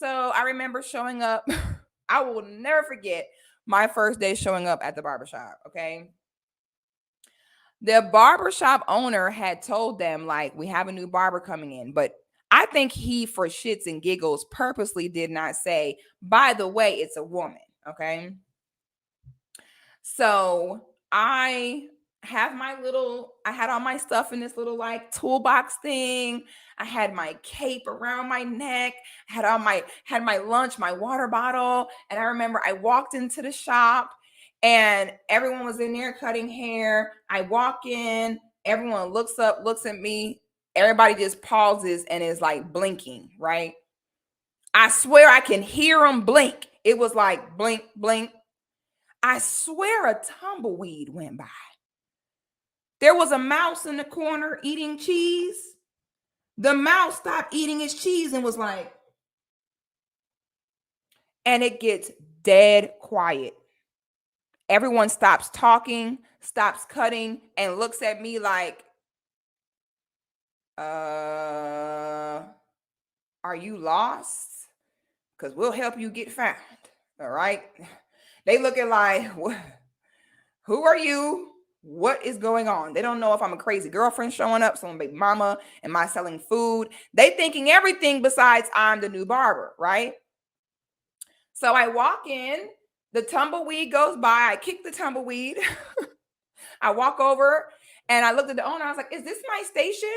So I remember showing up. I will never forget my first day showing up at the barbershop. Okay. The barbershop owner had told them, like, we have a new barber coming in, but I think he, for shits and giggles, purposely did not say, by the way, it's a woman. Okay. So I had all my stuff in this little like toolbox thing. I had my cape around my neck, had my lunch, my water bottle. And I remember I walked into the shop and everyone was in there cutting hair. I walk in, everyone looks up, looks at me. Everybody just pauses and is like blinking, right? I swear I can hear them blink. It was like blink, blink. I swear a tumbleweed went by. There was a mouse in the corner eating cheese. The mouse stopped eating his cheese and was like, and it gets dead quiet. Everyone stops talking, stops cutting, and looks at me like, are you lost? Because we'll help you get found. All right. They looking like, who are you? What is going on? They don't know if I'm a crazy girlfriend showing up, some big mama, am I selling food? They thinking everything besides I'm the new barber, right? So I walk in, the tumbleweed goes by, I kick the tumbleweed. I walk over and I looked at the owner. I was like, is this my station?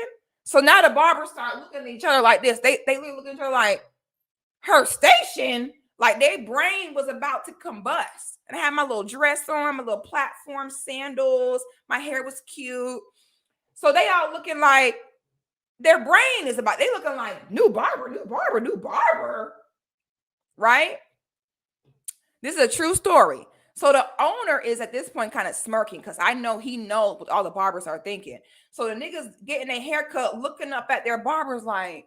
So now the barbers start looking at each other like this. They look at each other like, her station? Like their brain was about to combust. And I had my little dress on, my little platform sandals. My hair was cute. So they all looking like their brain is about, they looking like new barber, new barber, new barber. Right? This is a true story. So the owner is at this point kind of smirking because I know he knows what all the barbers are thinking. So the niggas getting a haircut, looking up at their barbers like,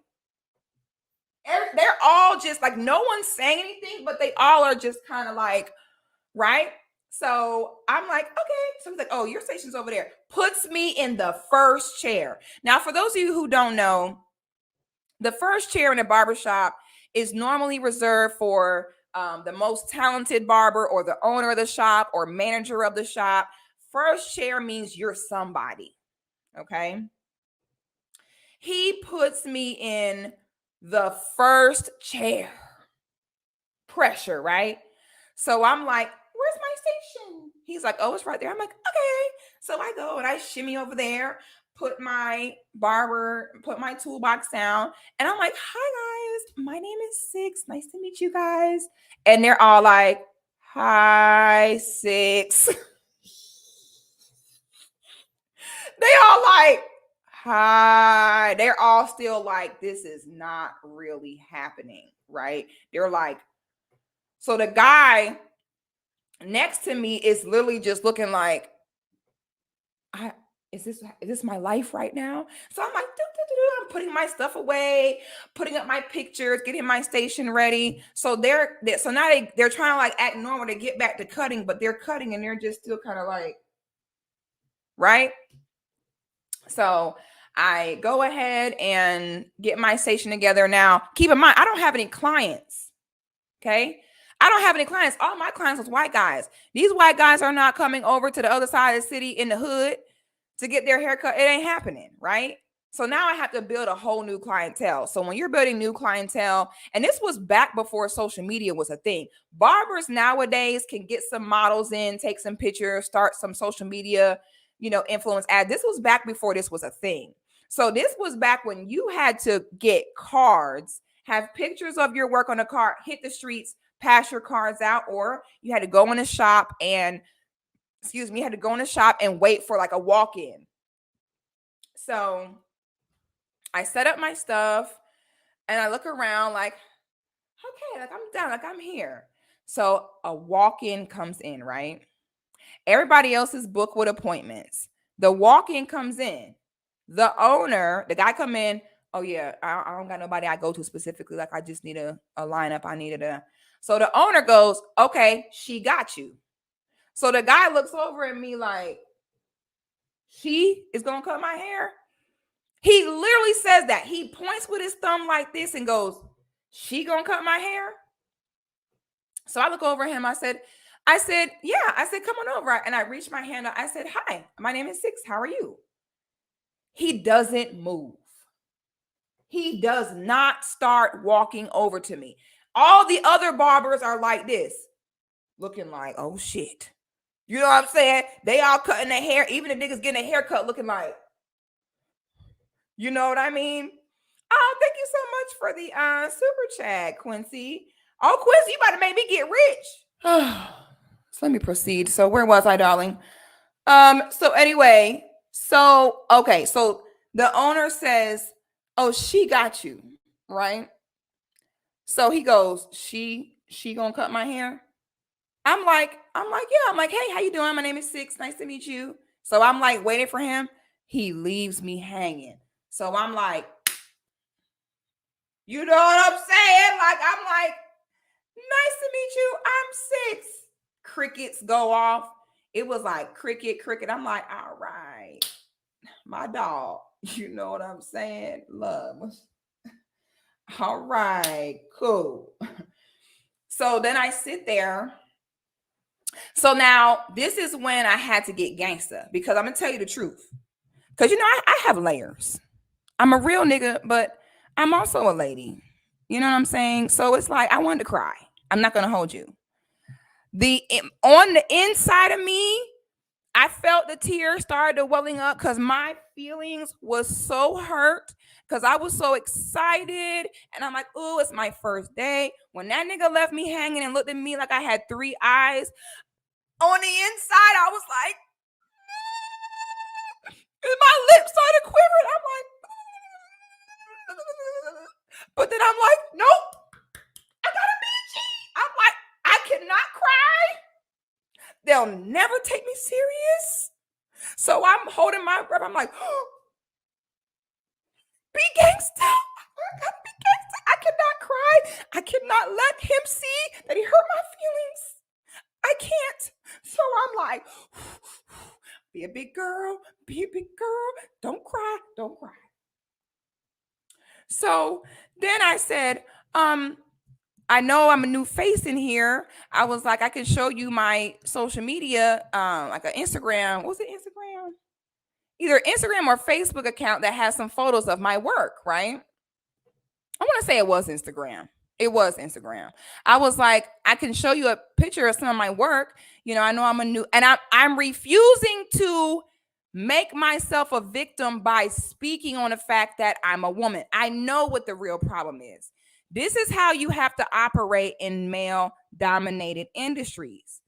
they're all just like, no one's saying anything, but they all are just kind of like, right? So I'm like, okay. So he's like, oh, your station's over there. Puts me in the first chair. Now, for those of you who don't know, the first chair in a barbershop is normally reserved for the most talented barber or the owner of the shop or manager of the shop. First chair means you're somebody. Okay. He puts me in the first chair. Pressure, right? So I'm like, where's my station? He's like, oh, it's right there. I'm like, okay. So I go and I shimmy over there, put my toolbox down, and I'm like, hi guys, my name is Six. Nice to meet you guys. And they're all like, hi, Six. They all like, hi. They're all still like, this is not really happening, right? They're like, so the guy next to me is literally just looking like, is this my life right now? So I'm like, I'm putting my stuff away, putting up my pictures, getting my station ready. So so now they're trying to like act normal to get back to cutting, but they're cutting and they're just still kind of like, right? So I go ahead and get my station together. Now, keep in mind, I don't have any clients. Okay. I don't have any clients. All my clients was white guys. These white guys are not coming over to the other side of the city in the hood to get their haircut. It ain't happening. Right. So now I have to build a whole new clientele. So when you're building new clientele, and this was back before social media was a thing, barbers nowadays can get some models in, take some pictures, start some social media, influence ad. This was back before this was a thing. So this was back when you had to get cards, have pictures of your work on a card, hit the streets, pass your cards out, or you had to go in a shop and, wait for like a walk-in. So I set up my stuff and I look around like, okay, like I'm done, like I'm here. So a walk-in comes in, right? Everybody else is booked with appointments. The walk-in comes in. The owner, the guy come in, oh yeah, I don't got nobody I go to specifically. Like I just need a lineup. I needed a. So the owner goes, okay, she got you. So the guy looks over at me like, she is gonna cut my hair. He literally says that. He points with his thumb like this and goes, She gonna cut my hair? So I look over at him. Yeah. I said, come on over. And I reached my hand out. I said, hi, my name is Six. How are you? He doesn't move. He does not start walking over to me. All the other barbers are like this, looking like, oh shit. You know what I'm saying? They all cutting their hair. Even the niggas getting a haircut looking like, you know what I mean? Oh, thank you so much for the super chat, Quincy. Oh, Quincy, you about to make me get rich. So let me proceed. So where was I, darling? So anyway, okay, so the owner says, oh, she got you, right? So he goes, she gonna cut my hair? Yeah. I'm like, hey, how you doing? My name is Six. Nice to meet you. So I'm like waiting for him. He leaves me hanging. So I'm like, you know what I'm saying? Like, I'm like, nice to meet you. I'm Six. Crickets go off. It was like cricket. I'm like, all right, my dog. You know what I'm saying? Love. All right, cool. So then I sit there. So now this is when I had to get gangster, because I'm gonna tell you the truth. Because I have layers. I'm a real nigga, but I'm also a lady. You know what I'm saying? So it's like I wanted to cry. I'm not gonna hold you. On the inside of me, I felt the tears started welling up because my feelings was so hurt, because I was so excited. And I'm like, oh, it's my first day. When that nigga left me hanging and looked at me like I had three eyes, on the inside, I was like, and my lips started quivering. I'm like, but then I'm like, nope, I gotta be a G. I'm like, I cannot cry. They'll never take me serious. So I'm holding my breath. I'm like, be gangsta. I gotta be gangsta. I cannot cry. I cannot let him see that he hurt my feelings. I can't. So I'm like, be a big girl. Be a big girl. Don't cry. Don't cry. So then I said, I know I'm a new face in here. I was like, I can show you my social media, like an Instagram. Was it Instagram? Either Instagram or Facebook account that has some photos of my work, right? I want to say it was Instagram. It was Instagram. I was like, I can show you a picture of some of my work. I know I'm a new, and I'm refusing to make myself a victim by speaking on the fact that I'm a woman. I know what the real problem is. This is how you have to operate in male dominated industries.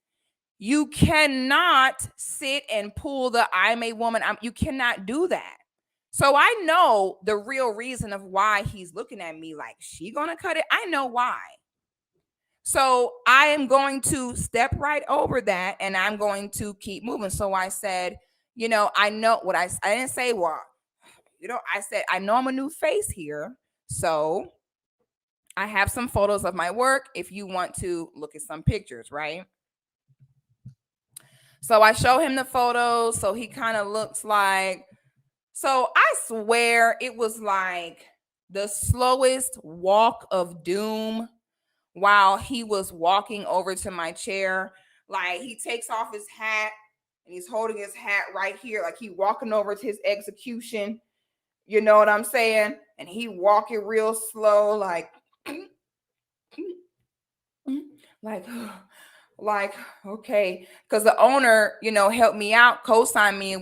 You cannot sit and pull the I'm a woman. You cannot do that. So I know the real reason of why he's looking at me like, she gonna cut it. I know why. So I am going to step right over that, and I'm going to keep moving. So I said, I know what I didn't say, well, I said, I know I'm a new face here. So I have some photos of my work if you want to look at some pictures, right? So I show him the photos. So he kind of looks like, so I swear it was like the slowest walk of doom while he was walking over to my chair. Like, he takes off his hat and he's holding his hat right here. Like, he walking over to his execution. You know what I'm saying? And he walking real slow, like, like, okay. Because the owner, helped me out, co-signed me, and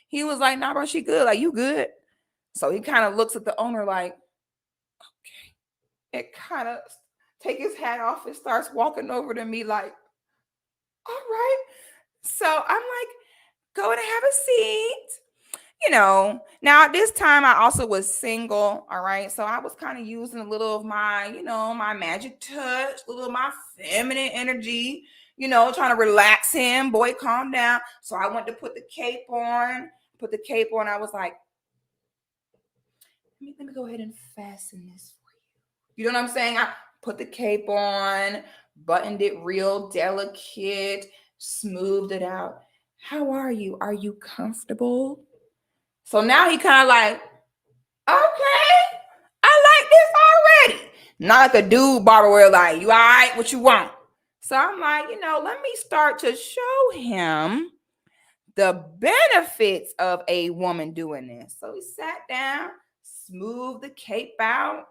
he was like, nah, bro, she good. Like, you good? So he kind of looks at the owner like, okay. It kind of take his hat off and starts walking over to me like, all right. So I'm like, go and have a seat. Now at this time I also was single. All right. So I was kind of using a little of my, my magic touch, a little of my feminine energy, trying to relax him. Boy, calm down. So I went to put the cape on. I was like, let me go ahead and fasten this for you. You know what I'm saying? I put the cape on, buttoned it real delicate, smoothed it out. How are you? Are you comfortable? So now he kind of like, okay, I like this already. Not like a dude barber where like, you all right, what you want? So I'm like, let me start to show him the benefits of a woman doing this. So he sat down, smoothed the cape out.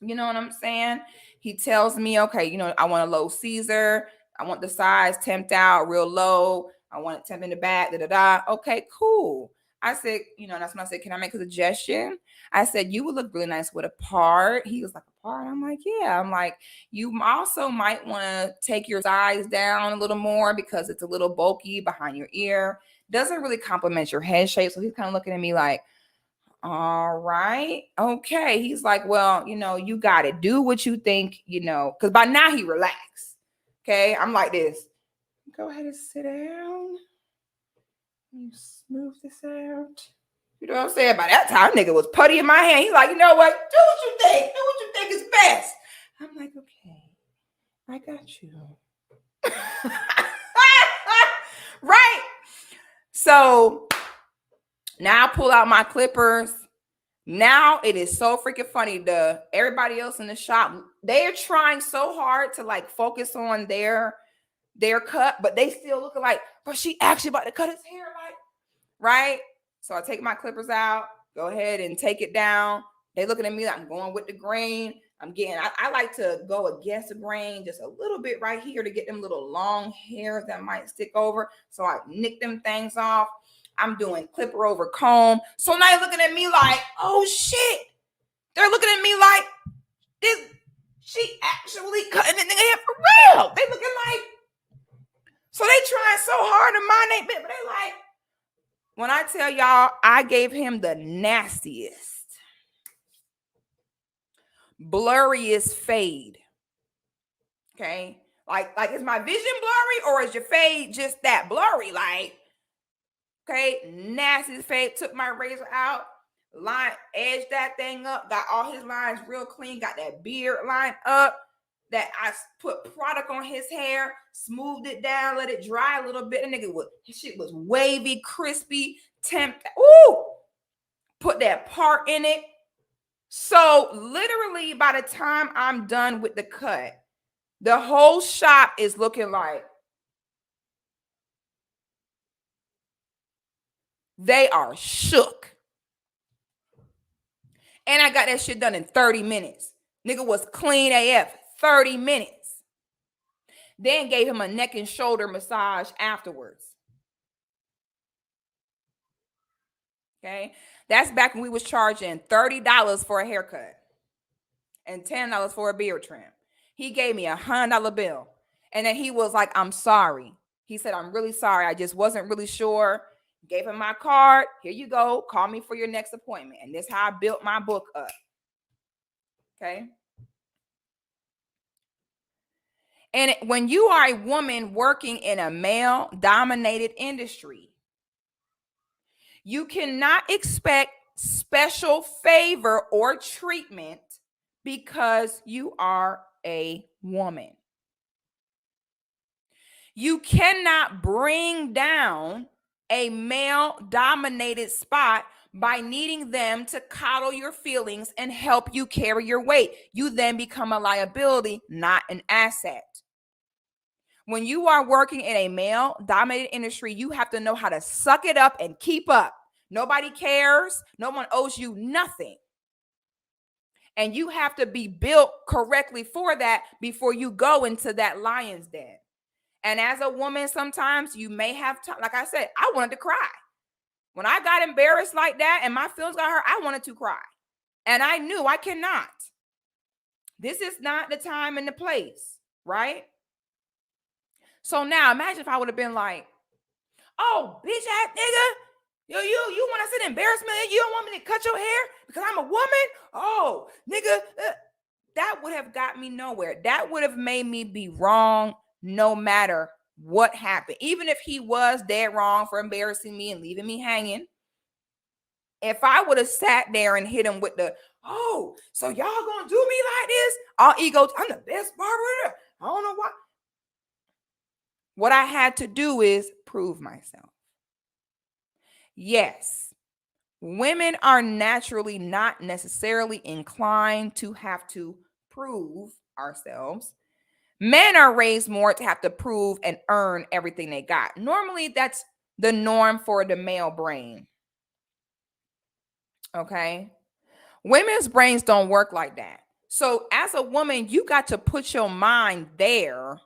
You know what I'm saying? He tells me, okay, I want a low Caesar. I want the size temped out real low. I want it temp in the back, da da da. Okay, cool. I said, that's when I said, can I make a suggestion? I said, you would look really nice with a part. He was like, a part? I'm like, yeah. I'm like, you also might want to take your size down a little more because it's a little bulky behind your ear. Doesn't really complement your head shape. So he's kind of looking at me like, all right. Okay. He's like, well, you got to do what you think, because by now he relaxed. Okay. I'm like this. Go ahead and sit down. You smooth this out. You know what I'm saying? By that time, nigga was putty in my hand. He's like, you know what? Do what you think. Do what you think is best. I'm like, okay. I got you. Right. So now I pull out my clippers. Now it is so freaking funny. Everybody else in the shop, they are trying so hard to like focus on their cut, but they still looking like, but she actually about to cut his hair, like, right? So I take my clippers out, go ahead and take it down. They looking at me like I'm going with the grain. I like to go against the grain just a little bit right here to get them little long hairs that might stick over. So I nick them things off. I'm doing clipper over comb. So now they're looking at me like, oh shit. They're looking at me like, this, she actually cutting the nigga hair for real. They looking like, so they trying so hard to mind they bit, but they like, when I tell y'all, I gave him the nastiest, blurriest fade. Okay. Like is my vision blurry or is your fade just that blurry? Like, okay, nasty fade. Took my razor out, edged that thing up, got all his lines real clean, got that beard line up. That I put product on his hair, smoothed it down, let it dry a little bit. And his shit was wavy, crispy, temped. Ooh, put that part in it. So literally by the time I'm done with the cut, the whole shop is looking like they are shook. And I got that shit done in 30 minutes. Nigga was clean AF, 30 minutes. Then gave him a neck and shoulder massage afterwards. Okay. That's back when we was charging $30 for a haircut and $10 for a beard trim. He gave me $100 bill. And then he was like, I'm sorry. He said, I'm really sorry. I just wasn't really sure. Gave him my card. Here you go. Call me for your next appointment. And this is how I built my book up. Okay. And when you are a woman working in a male-dominated industry, you cannot expect special favor or treatment because you are a woman. You cannot bring down a male-dominated spot by needing them to coddle your feelings and help you carry your weight. You then become a liability, not an asset. When you are working in a male-dominated industry, you have to know how to suck it up and keep up. Nobody cares. No one owes you nothing. And you have to be built correctly for that before you go into that lion's den. And as a woman, sometimes you may have time. Like I said, I wanted to cry. When I got embarrassed like that and my feelings got hurt, I wanted to cry. And I knew I cannot. This is not the time and the place, right? So now imagine if I would have been like, oh, bitch ass nigga, you want to sit embarrassment? You don't want me to cut your hair because I'm a woman? Oh, nigga, that would have got me nowhere. That would have made me be wrong no matter what happened. Even if he was dead wrong for embarrassing me and leaving me hanging. If I would have sat there and hit him with the, oh, so y'all gonna do me like this? All ego, I'm the best barber. I don't know why. What I had to do is prove myself. Yes, women are naturally not necessarily inclined to have to prove ourselves. Men are raised more to have to prove and earn everything they got. Normally, that's the norm for the male brain. Okay. Women's brains don't work like that. So, as a woman, you got to put your mind there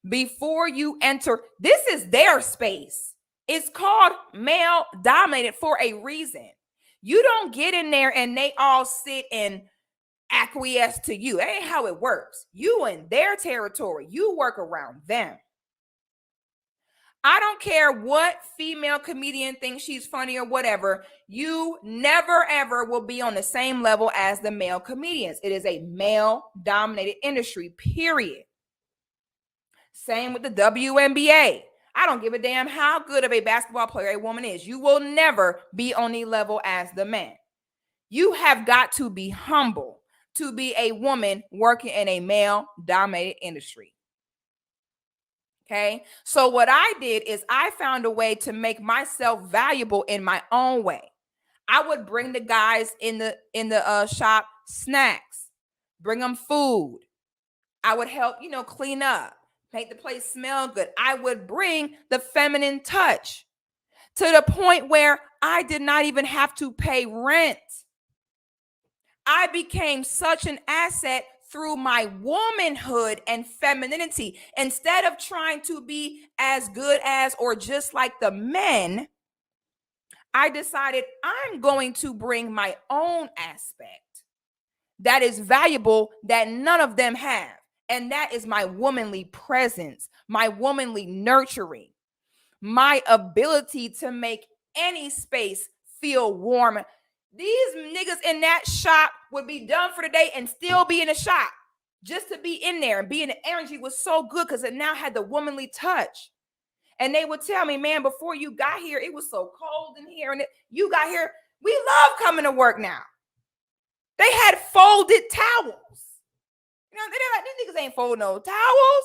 before you enter. This is their space. It's called male dominated for a reason. You don't get in there and they all sit and acquiesce to you. That ain't how it works. You in their territory. You work around them. I don't care what female comedian thinks she's funny or whatever. You never, ever will be on the same level as the male comedians. It is a male-dominated industry, period. Same with the WNBA. I don't give a damn how good of a basketball player a woman is. You will never be on the level as the man. You have got to be humble to be a woman working in a male-dominated industry. Okay, so what I did is I found a way to make myself valuable in my own way. I would bring the guys in the shop snacks, bring them food. I would help, clean up, make the place smell good. I would bring the feminine touch to the point where I did not even have to pay rent. I became such an asset through my womanhood and femininity. Instead of trying to be as good as or just like the men, I decided I'm going to bring my own aspect that is valuable that none of them have. And that is my womanly presence, my womanly nurturing, my ability to make any space feel warm. These niggas in that shop would be done for the day and still be in the shop just to be in there and be in the energy was so good because it now had the womanly touch. And they would tell me, man, before you got here, it was so cold in here. And you got here. We love coming to work now. They had folded towels. They're like, these niggas ain't folding no towels.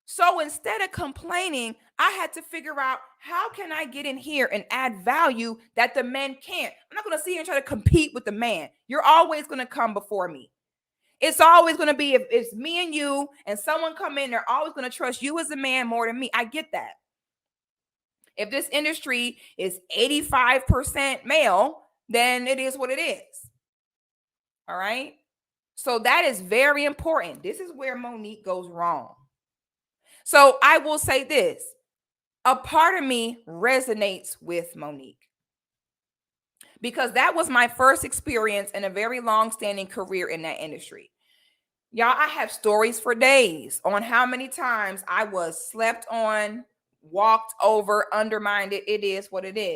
So instead of complaining, I had to figure out how can I get in here and add value that the men can't. I'm not going to sit here and try to compete with the man. You're always going to come before me. It's always going to be if it's me and you and someone come in, they're always going to trust you as a man more than me. I get that. If this industry is 85% male, then it is what it is. All right. So that is very important. This is where Monique goes wrong. So I will say this. A part of me resonates with Monique because that was my first experience in a very long-standing career in that industry. Y'all, I have stories for days on how many times I was slept on, walked over, undermined. It is what it is.